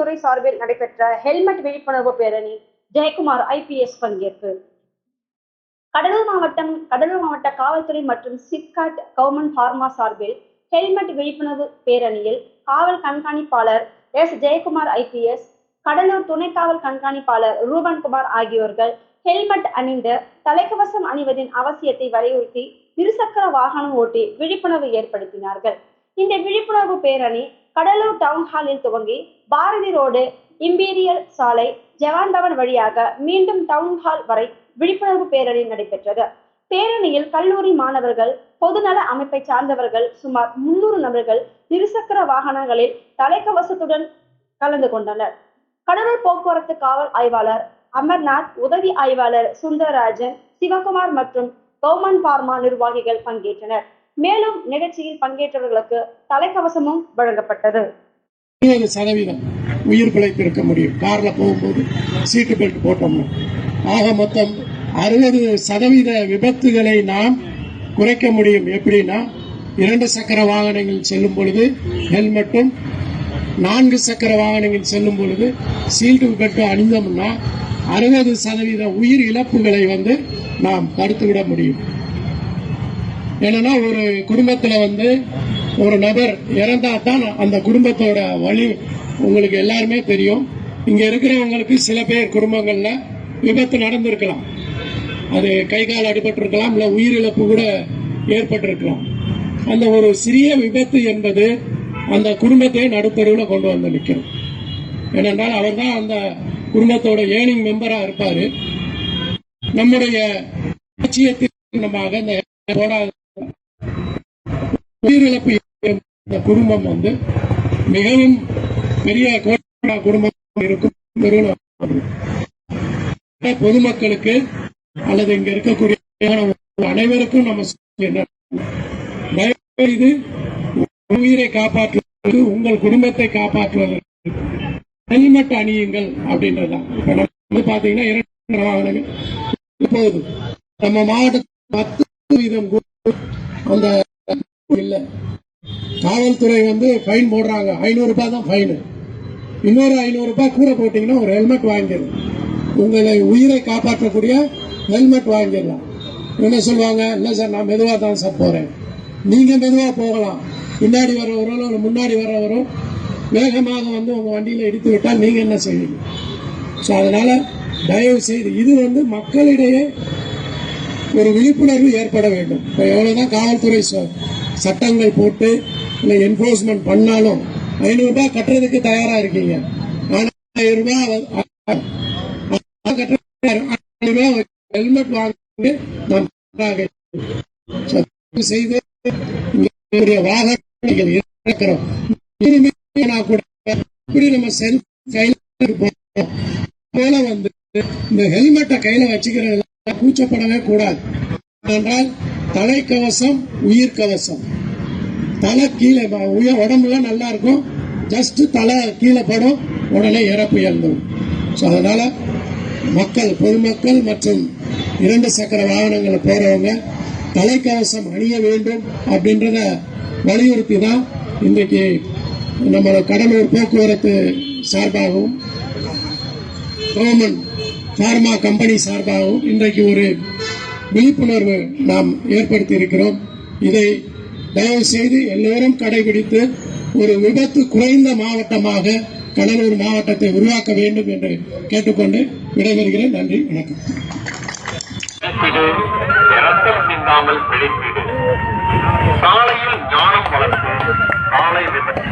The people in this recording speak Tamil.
காவல்துறை சார்பில் நடைபெற்ற ஹெல்மெட் விழிப்புணர்வு பேரணி ஜெயக்குமார் IPS பங்கேற்பு. கடலூர் மாவட்ட காவல்துறை மற்றும் சிப்காட் கவர்மெண்ட் பார்மா சார்பில் ஹெல்மெட் விழிப்புணர்வு பேரணியில் காவல் கண்காணிப்பாளர் ஜெயக்குமார் IPS, கடலூர் துணை காவல் கண்காணிப்பாளர் ரூபன்குமார் ஆகியோர்கள் ஹெல்மெட் அணிந்து தலைக்கவசம் அணிவதின் அவசியத்தை வலியுறுத்தி இருசக்கர வாகனம் ஓட்டி விழிப்புணர்வு ஏற்படுத்தினார்கள். இந்த விழிப்புணர்வு பேரணி கடலூர் டவுன் ஹாலில் துவங்கி பாரதி ரோடு, இம்பீரியல் சாலை, ஜவான் பவன் வழியாக மீண்டும் டவுன் ஹால் வரை விழிப்புணர்வு பேரணி நடைபெற்றது. பேரணியில் கல்லூரி மாணவர்கள், பொதுநல அமைப்பை சார்ந்தவர்கள் சுமார் 300 நபர்கள் இருசக்கர வாகனங்களில் தலைக்கவசத்துடன் கலந்து கொண்டனர். கடலூர் போக்குவரத்து காவல் ஆய்வாளர் அமர்நாத், உதவி ஆய்வாளர் சுந்தரராஜன், சிவகுமார் மற்றும் கவர்மெண்ட் பார்மா நிர்வாகிகள் பங்கேற்றனர். மேலும் நிகழ்ச்சியில் பங்கேற்றவர்களுக்கு தலைக்கவசமும் வழங்கப்பட்டது. 20% உயிர் பிழைத்திருக்க முடியும் கார்ல போகும்போது சீட்டு பெல்ட் போட்டோம்னா. ஆக மொத்தம் 60% விபத்துகளை நாம் குறைக்க முடியும். எப்படின்னா, 2 சக்கர வாகனங்கள் செல்லும் பொழுது ஹெல்மெட்டும், 4 சக்கர வாகனங்கள் செல்லும் பொழுது சீட்டு பெல்ட்டும் அணிந்தோம்னா 60% உயிர் இழப்புகளை நாம் தடுத்துவிட முடியும். ஏன்னா, ஒரு குடும்பத்தில் ஒரு நபர் இறந்தா தான் அந்த குடும்பத்தோட வழி உங்களுக்கு எல்லாருமே தெரியும். இங்க இருக்கிறவங்களுக்கு சில பேர் குடும்பங்கள்ல விபத்து நடந்திருக்கலாம், அது கை கால் அடிபட்டிருக்கலாம், இல்ல உயிரிழப்பு கூட ஏற்பட்டிருக்கலாம். அந்த ஒரு சிறிய விபத்து என்பது அந்த குடும்பத்தை நடுத்தருவில் கொண்டு வந்து நிற்கும். ஏனென்றால் அவர் தான் அந்த குடும்பத்தோட ஏர்னிங் மெம்பரா இருப்பாரு. நம்முடைய உயிரிழப்பு குடும்பம் மிகவும் பெரிய குடும்பம் இருக்கும். பொதுமக்களுக்கு அல்லது இங்க இருக்கக்கூடிய அனைவருக்கும் நம்ம தயவுசெய்து உயிரை காப்பாற்றுவதற்கு, உங்கள் குடும்பத்தை காப்பாற்றுவதற்கு ஹெல்மெட் அணியுங்கள் அப்படின்றதான். பாத்தீங்கன்னா 2 வாகனங்கள் இப்போது நம்ம மாவட்டத்தில் 10% அந்த இல்ல. காவல்துறை ஃபைன் போடுறாங்க, 500 ரூபாய் தான் ஃபைன். இன்னொரு 500 ரூபாய் கூட போட்டீங்கன்னா ஒரு ஹெல்மெட் வாங்கிடலாம். உங்களை உயிரை காப்பாற்றக்கூடிய ஹெல்மெட் வாங்கிடலாம். என்ன சொல்லுவாங்க, இல்ல சார் நான் மெதுவா தான் சார் போறேன். நீங்க மெதுவா போகலாம், பின்னாடி வரவரோ முன்னாடி வரவரோ வேகமாக உங்க வண்டியில இடித்து விட்டால் நீங்க என்ன செய்வீங்க? அதனால தயவு செய்து இது மக்களிடையே ஒரு விழிப்புணர்வு ஏற்பட வேண்டும். இப்போ எவ்வளவுதான் காவல்துறை சட்டங்கள் போட்டு இல்லை என்போர்ஸ்மெண்ட் பண்ணாலும் 500 ரூபாய் கட்டுறதுக்கு தயாரா இருக்கீங்க. 1000 ரூபாய் ஹெல்மெட் வாங்க செய்து வாகனங்கள் இருக்கிறோம் கூட இப்படி நம்ம போல இந்த ஹெல்மெட்டை கையில வச்சுக்கிறது கூச்சப்படவே கூடாது. என்றால் தலைக்கவசம் உயிர் கவசம். தலை கீழே உடம்புல நல்லா இருக்கும், ஜஸ்ட் தலை கீழே படும், உடனே இறப்பு இறந்துடும். அதனால பொதுமக்கள் மற்றும் 2 சக்கர வாகனங்களை போறவங்க தலைக்கவசம் அணிய வேண்டும் அப்படின்றத வலியுறுத்தி தான் இன்றைக்கு நம்ம கடலூர் போக்குவரத்து சார்பாகவும் கவர்மெண்ட் பார்மா கம்பெனி சார்பாகவும் இன்றைக்கு ஒரு விழிப்புணர்வு நாம் ஏற்படுத்தி இருக்கிறோம். இதை தயவு செய்து எல்லோரும் கடைபிடித்து ஒரு விபத்து குறைந்த மாவட்டமாக கடலூர் மாவட்டத்தை உருவாக்க வேண்டும் என்று கேட்டுக்கொண்டு விடைபெறுகிறேன். நன்றி, வணக்கம். சாலையில் ஞானம் வளர்த்து சாலை விபத்து